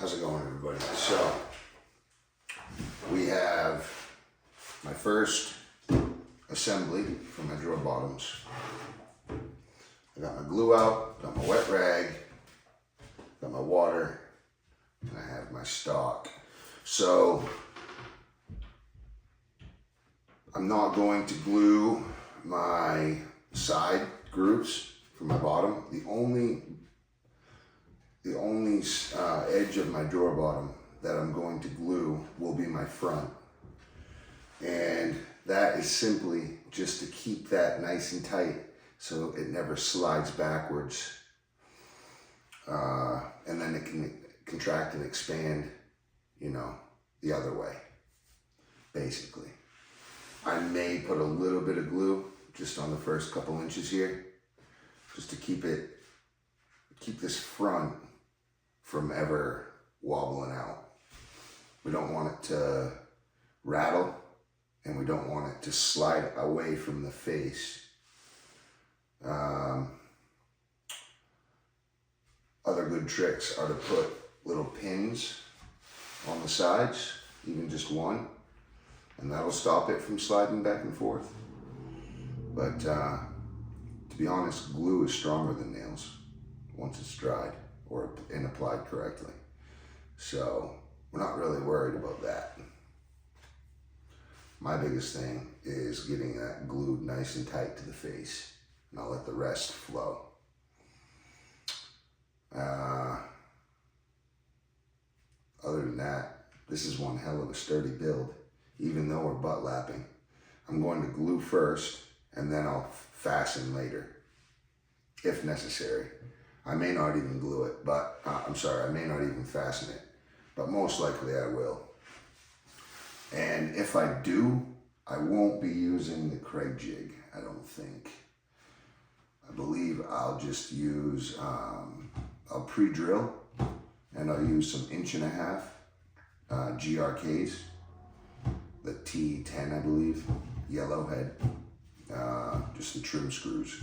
How's it going, everybody? So, we have my first assembly for my drawer bottoms. I got my glue out, got my wet rag, got my water, and I have my stock. So, I'm not going to glue my side grooves for my bottom. The only edge of my drawer bottom that I'm going to glue will be my front. And that is simply just to keep that nice and tight so it never slides backwards. And then it can contract and expand, the other way, basically. I may put a little bit of glue just on the first couple inches here, just to keep this front from ever wobbling out. We don't want it to rattle, and we don't want it to slide away from the face. Other good tricks are to put little pins on the sides, even just one, and that'll stop it from sliding back and forth. But to be honest, glue is stronger than nails once it's dried and applied correctly. So we're not really worried about that. My biggest thing is getting that glued nice and tight to the face, and I'll let the rest flow. Other than that, this is one hell of a sturdy build. Even though we're butt lapping, I'm going to glue first, and then I'll fasten later, if necessary. I may not even glue it, but I may not even fasten it, but most likely I will. And if I do, I won't be using the Kreg jig, I don't think. I believe I'll just use, I'll pre-drill, and I'll use some 1.5 GRKs, the T10, I believe, yellow head, just the trim screws.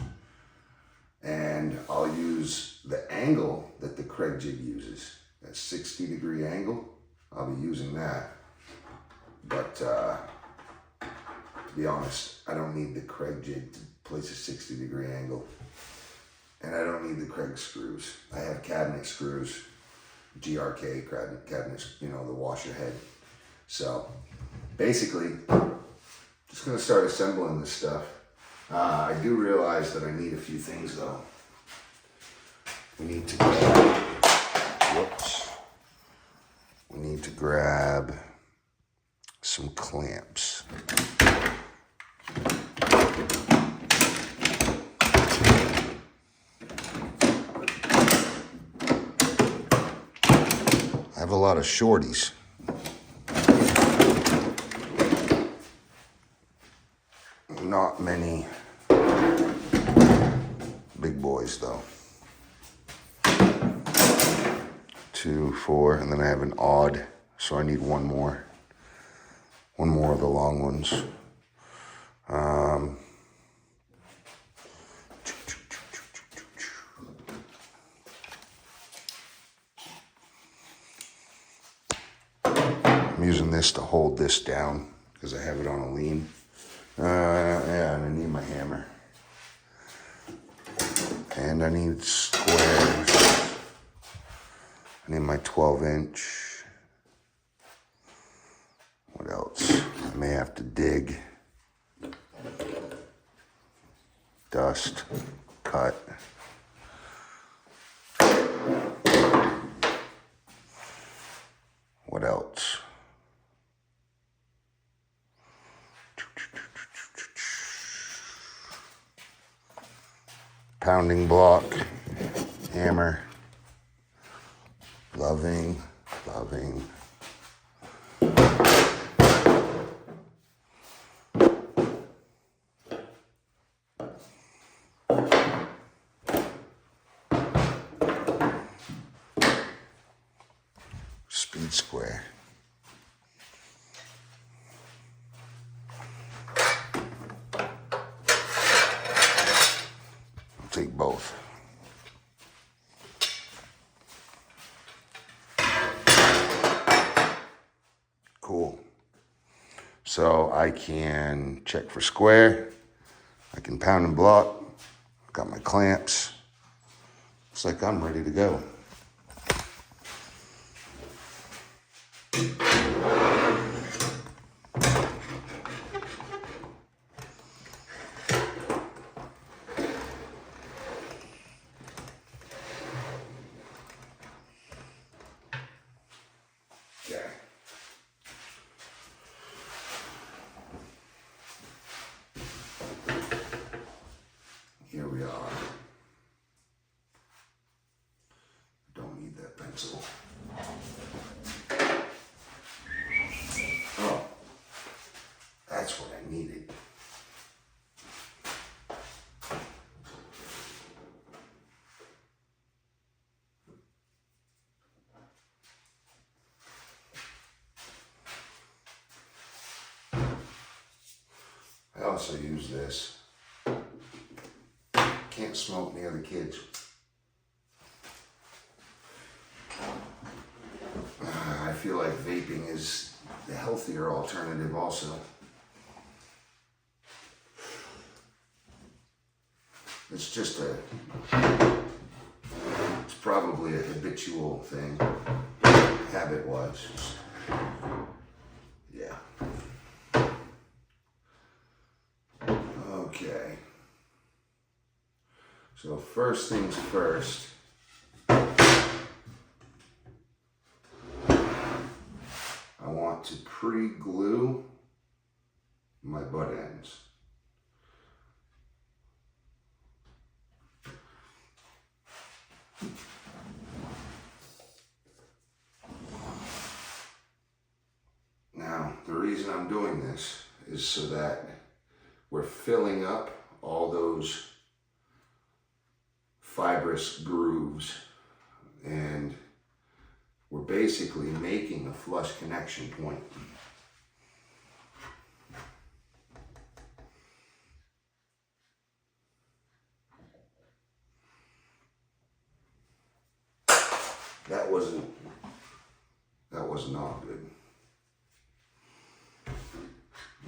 And I'll use the angle that the Kreg jig uses, that 60-degree angle. I'll be using that. But to be honest, I don't need the Kreg jig to place a 60-degree angle. And I don't need the Kreg screws. I have cabinet screws, GRK cabinets, the washer head. So basically, just gonna start assembling this stuff. I do realize that I need a few things though. We need to grab some clamps. I have a lot of shorties. Not many big boys though. 2, 4, and then I have an odd, so I need one more of the long ones. I'm using this to hold this down because I have it on a lean. And I need my hammer. And I need squares. I need my 12-inch. What else? I may have to dig, dust, cut. What else? Pounding block, hammer, loving. Speed square. take both. Cool. So I can check for square. I can pound and block. Got my clamps. Looks like I'm ready to go. Here we are. Don't need that pencil. Oh, that's what I needed. I also use this. Can't smoke near the kids. I feel like vaping is the healthier alternative also. It's just it's probably a habitual thing, habit-wise. Yeah. Okay. So first things first, I want to pre-glue my butt ends. Now, the reason I'm doing this is so that we're filling up all those fibrous grooves, and we're basically making a flush connection point. That was not good.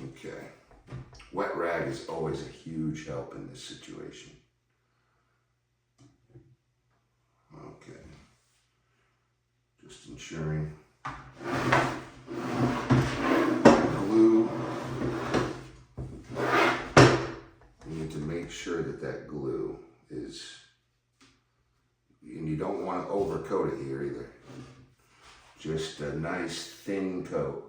Okay. Wet rag is always a huge help in this situation. Okay. Just ensuring glue. You need to make sure that that glue is, and you don't want to overcoat it here either. Just a nice thin coat.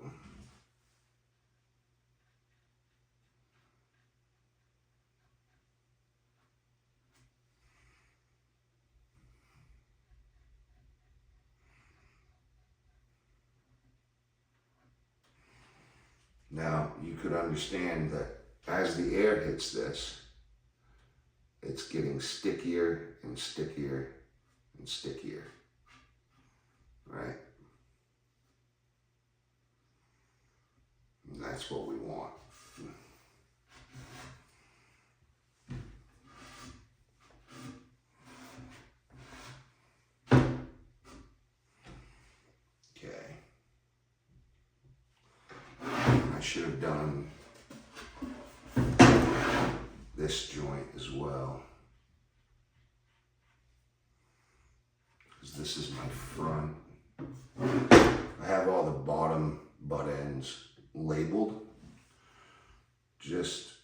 Now, you could understand that as the air hits this, it's getting stickier and stickier and stickier, right? And that's what we want. Okay. I should have done this joint as well, because this is my front. I have all the bottom butt ends labeled just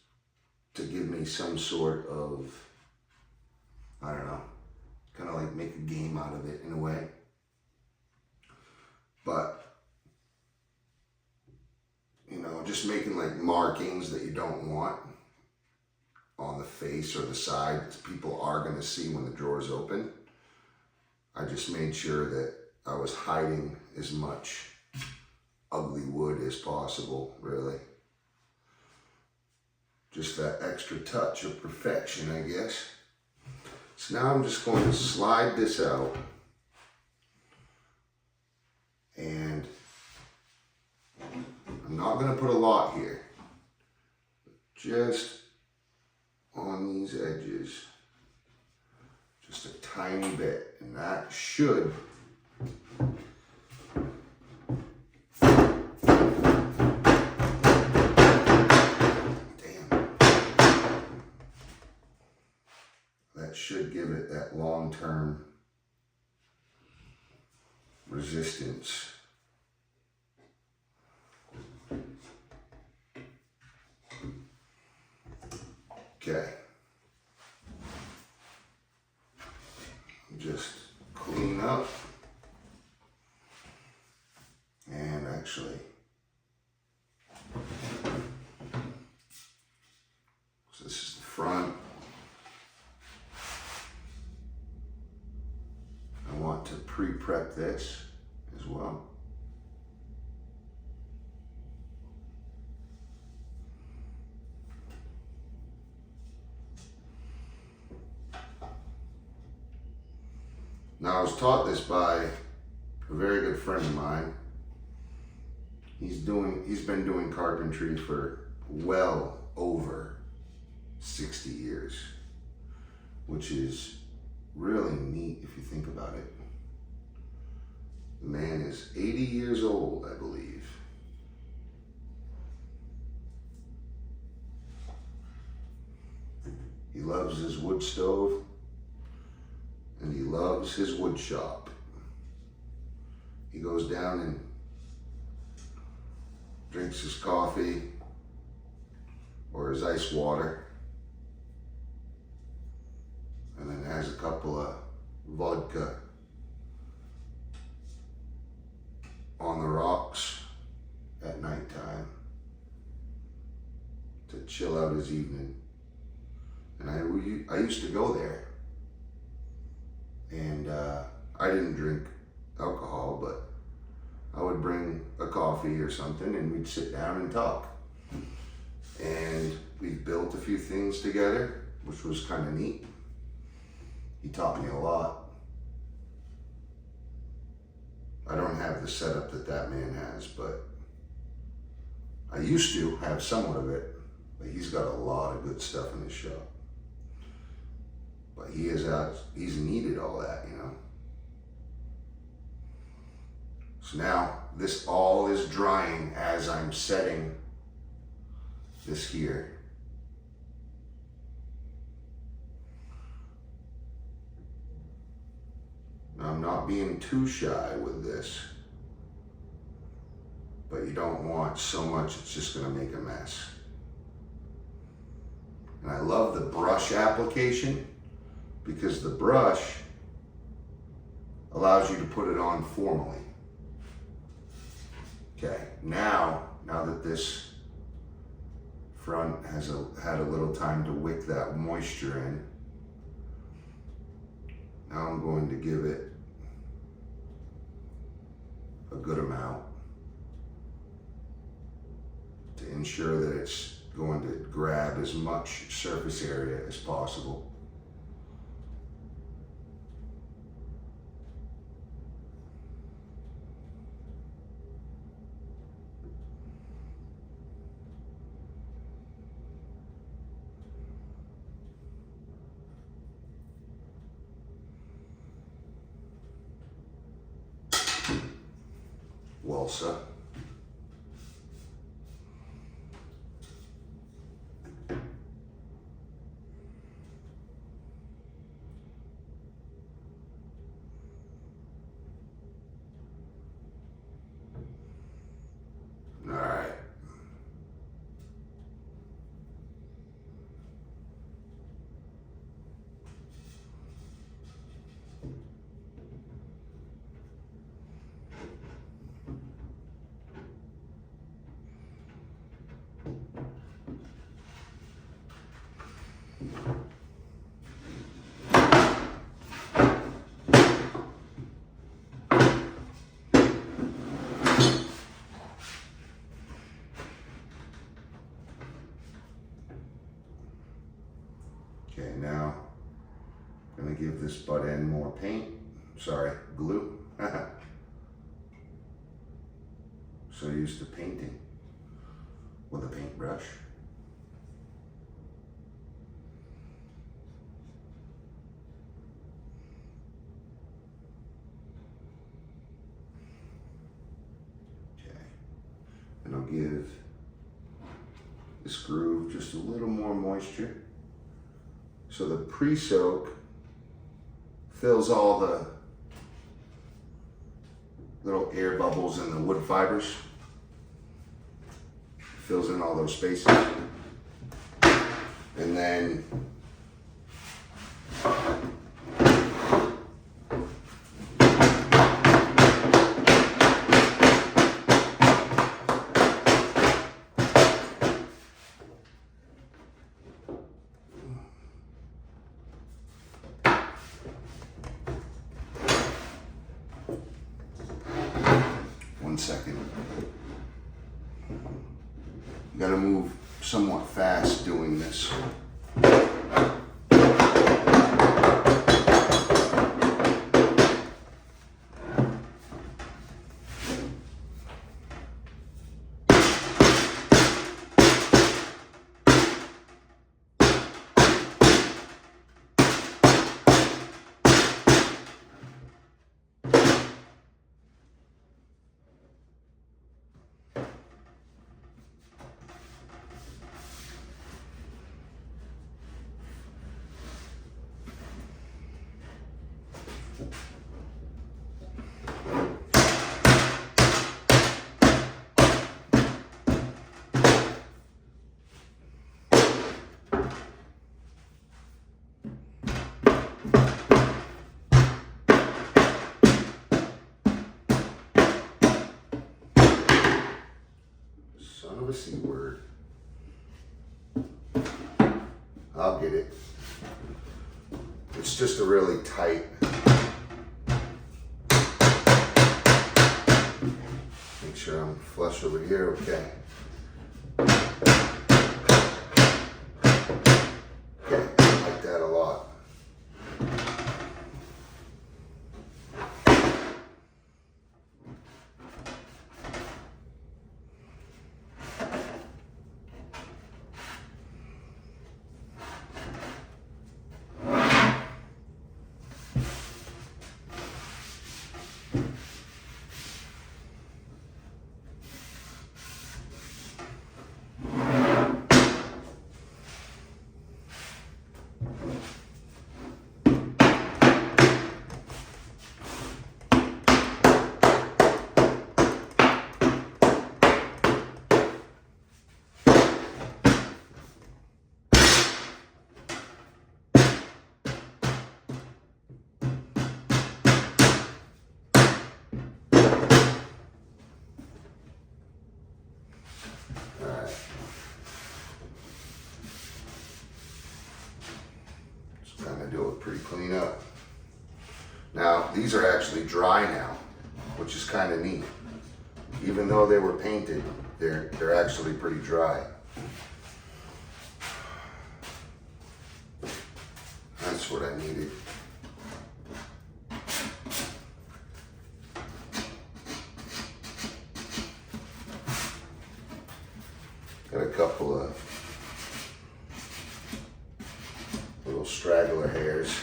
to give me some sort of, I don't know, kind of like make a game out of it in a way. But you know, just making like markings that you don't want on the face or the side that people are going to see when the drawer's open. I just made sure that I was hiding as much ugly wood as possible, really. Just that extra touch of perfection, I guess. So now I'm just going to slide this out, and I'm not going to put a lot here, just on these edges, just a tiny bit, and that should should give it that long-term resistance. Okay. Just clean up. And actually, so this is the front. I want to pre-prep this as well. Now I was taught this by a very good friend of mine. He's been doing carpentry for well over 60 years, which is really neat if you think about it. The man is 80 years old, I believe. He loves his wood stove and he loves his wood shop. He goes down and drinks his coffee or his ice water, and then has a couple of vodka on the rocks at nighttime to chill out his evening. And I used to go there, and I didn't drink alcohol, but I would bring a coffee or something and we'd sit down and talk. And we built a few things together, which was kind of neat. He taught me a lot. I don't have the setup that man has, but I used to have somewhat of it, but he's got a lot of good stuff in his shop. But he's needed all that, you know. So now this all is drying as I'm setting this here. Now I'm not being too shy with this, but you don't want so much it's just gonna make a mess. And I love the brush application because the brush allows you to put it on formally. Okay, now that this front has had a little time to wick that moisture in, now I'm going to give it a good amount to ensure that it's going to grab as much surface area as possible. Walsa. All right. Okay, now I'm gonna give this butt end more paint. Sorry, glue. So used to painting with a paintbrush. Okay, and I'll give this groove just a little more moisture. So the pre-soak fills all the little air bubbles in the wood fibers. Fills in all those spaces. And then second. You gotta move somewhat fast doing this. Son of a C word. I'll get it. It's just a really tight. Make sure I'm flush over here, okay. Okay, I like that a lot. Do it pretty clean up. Now, these are actually dry now, which is kind of neat. Even though they were painted, they're actually pretty dry. That's what I needed. Got a couple of little straggler hairs.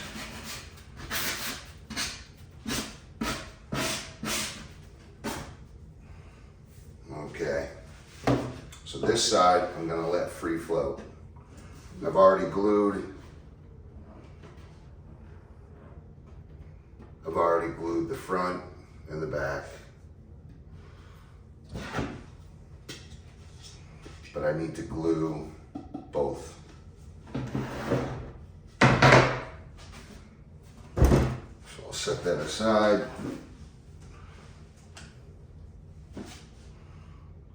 Okay, so this side I'm gonna let free float. I've already glued the front and the back, but I need to glue both. Set that aside.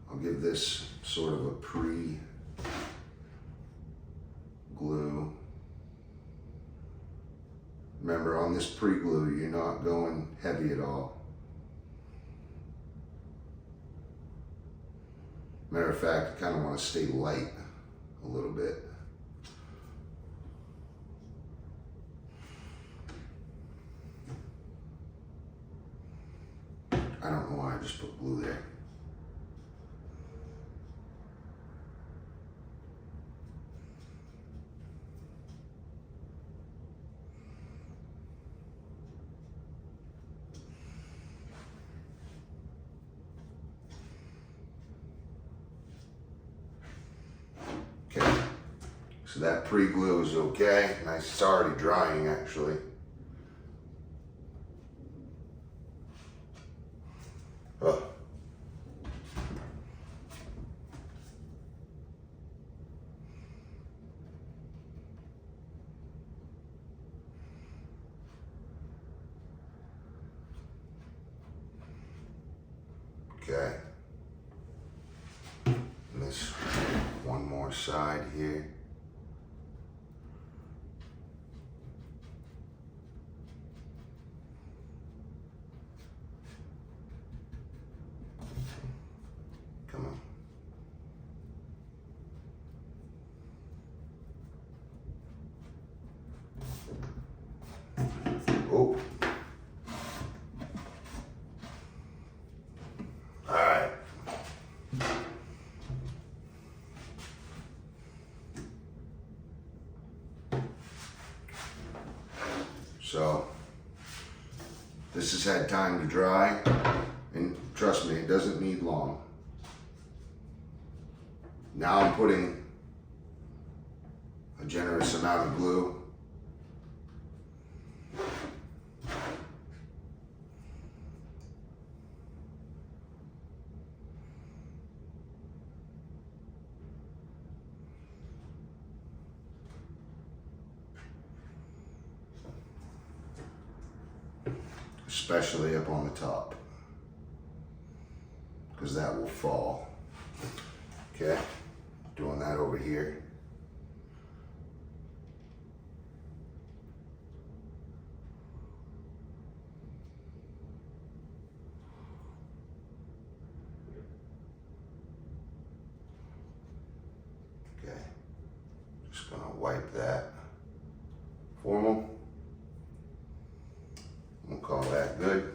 I'll give this sort of a pre-glue. Remember, on this pre-glue, you're not going heavy at all. Matter of fact, I kind of want to stay light a little bit. I don't know why I just put glue there. Okay, so that pre-glue is okay. Nice, it's already drying actually. Oh. Okay. And this one more side here. Come on. Oh. All right. So this has had time to dry, and trust me, it doesn't need long. Now I'm putting a generous amount of glue. Especially up on the top, because that will fall. Okay, doing that over here. Okay, just gonna wipe that. Formal. We'll call that good.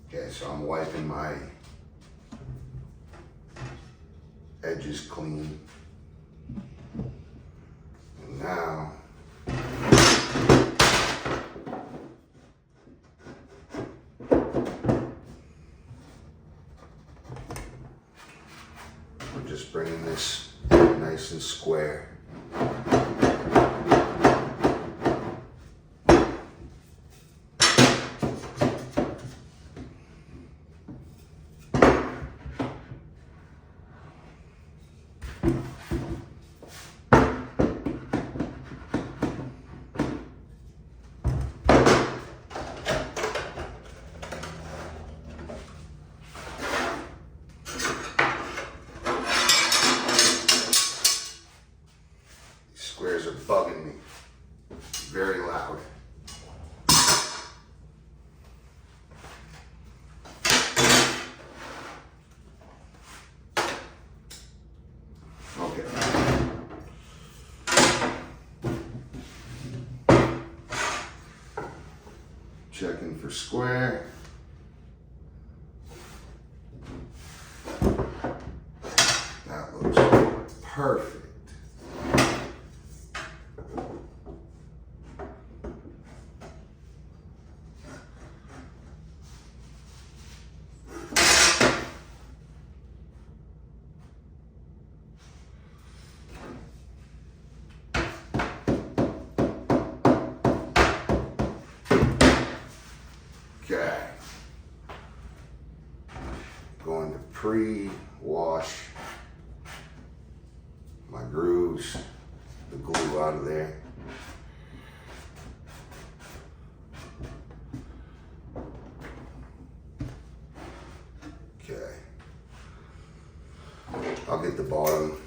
Okay, so I'm wiping my edges clean. And now we're just bringing this nice and square. Squares are bugging me. Very loud. Okay. Checking for square. That looks perfect. Okay. Going to pre-wash my grooves, the glue out of there. Okay. I'll get the bottom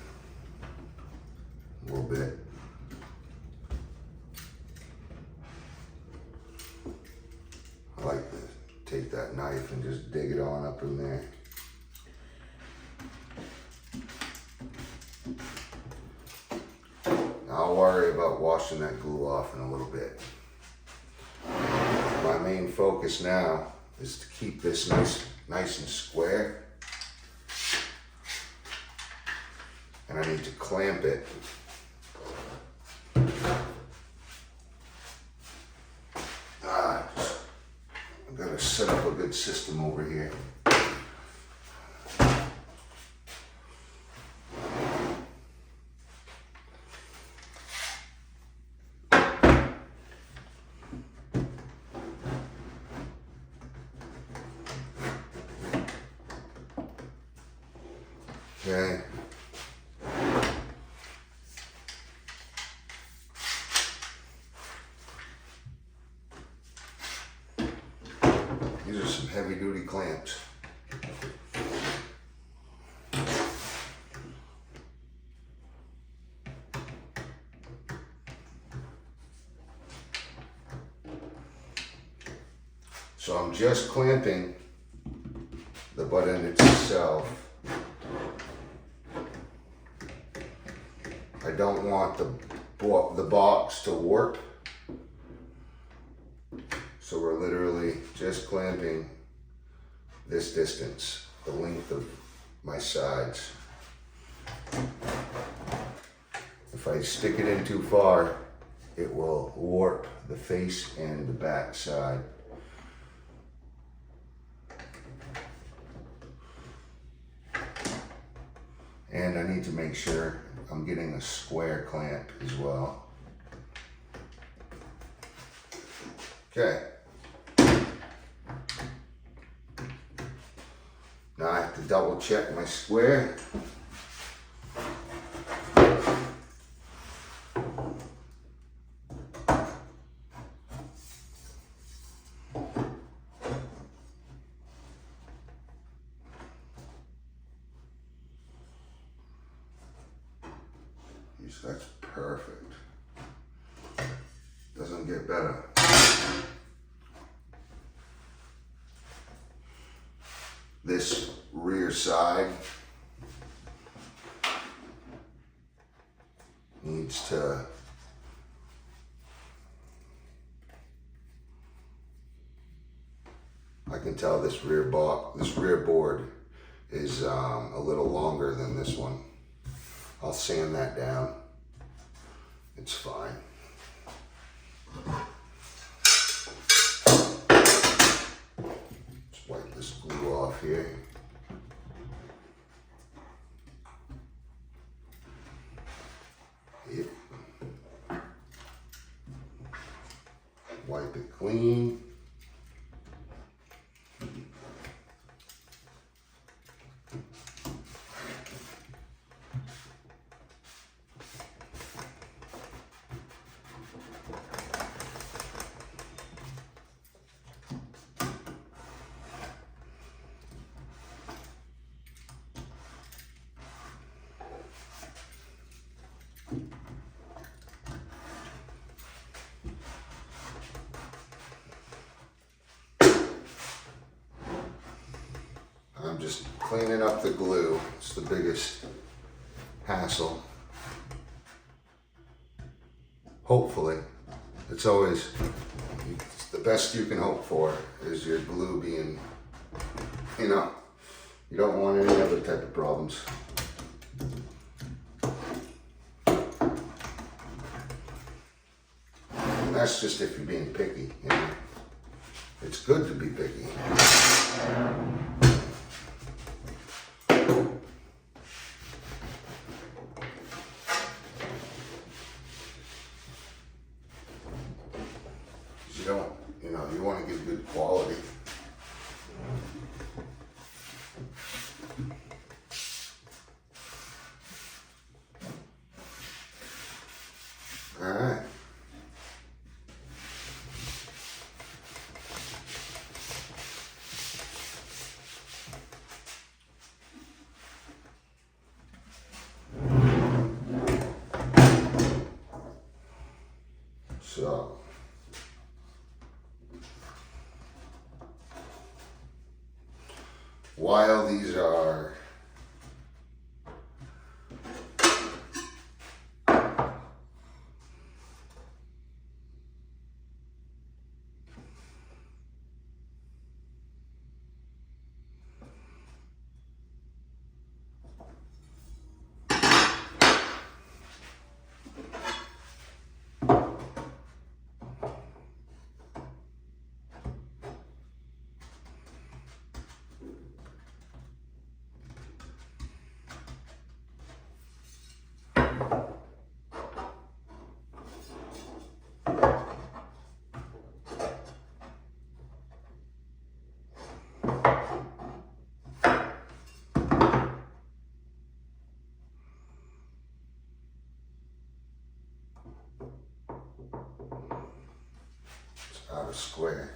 a little bit. I like to take that knife and just dig it on up in there. Now I'll worry about washing that glue off in a little bit. My main focus now is to keep this nice and square. And I need to clamp it. I've got to set up a good system over here. Okay. These are some heavy duty clamps. So I'm just clamping the butt end itself. I don't want the box to warp. So we're literally just clamping this distance, the length of my sides. If I stick it in too far, it will warp the face and the back side. And I need to make sure I'm getting a square clamp as well. Okay. Now I have to double check my square. That's perfect. Doesn't get better. This rear side needs to I can tell this rear board is a little longer than this one. I'll sand that down. It's fine. Just wipe this glue off here. Yep. Wipe it clean. I'm just cleaning up the glue. It's the biggest hassle. Hopefully, it's always the best you can hope for is your glue being, you don't want any other type of problems. And that's just if you're being picky, It's good to be picky. You want to get good quality. All right. So while these are a square.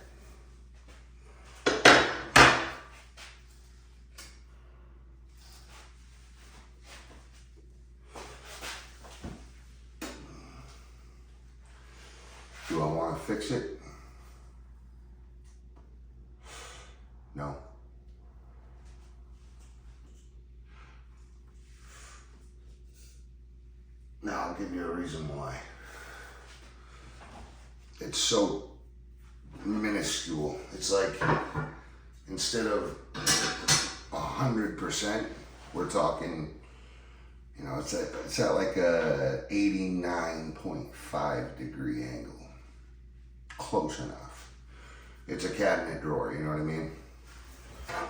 Do I want to fix it? No. Now I'll give you a reason why. It's so minuscule. It's like, instead of 100%, we're talking, you know, it's at like a 89.5 degree angle. Close enough. It's a cabinet drawer, you know what I mean?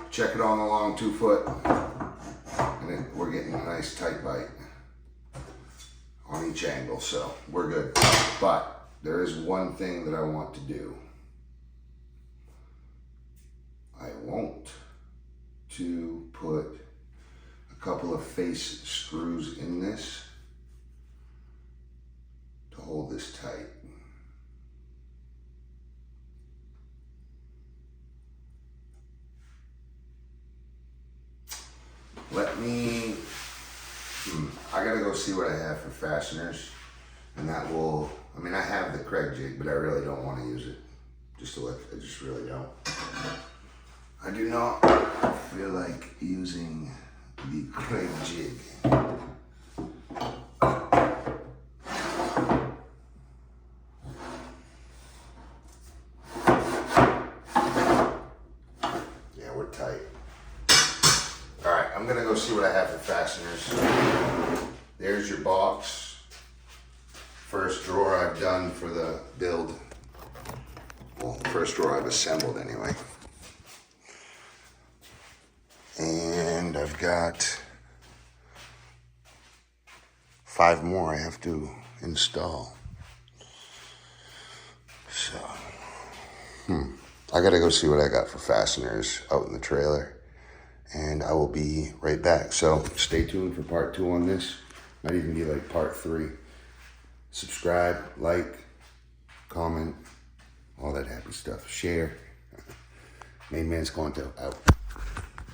Check it on the long 2 foot, and then we're getting a nice tight bite on each angle, so we're good. But there is one thing that I want to do. I want to put a couple of face screws in this to hold this tight. Let me, I gotta go see what I have for fasteners, and that will, I mean, I have the Kreg jig, but I really don't want to use it. I just really don't. I do not feel like using the Kreg jig. Yeah, we're tight. Alright, I'm gonna go see what I have for fasteners. There's your box. First drawer I've done for the build. Well, first drawer I've assembled anyway. And I've got 5 more I have to install. So, I gotta go see what I got for fasteners out in the trailer. And I will be right back. So stay tuned for part 2 on this. Might even be like part 3. Subscribe, like, comment, all that happy stuff. Share. Main Man's Squanto out.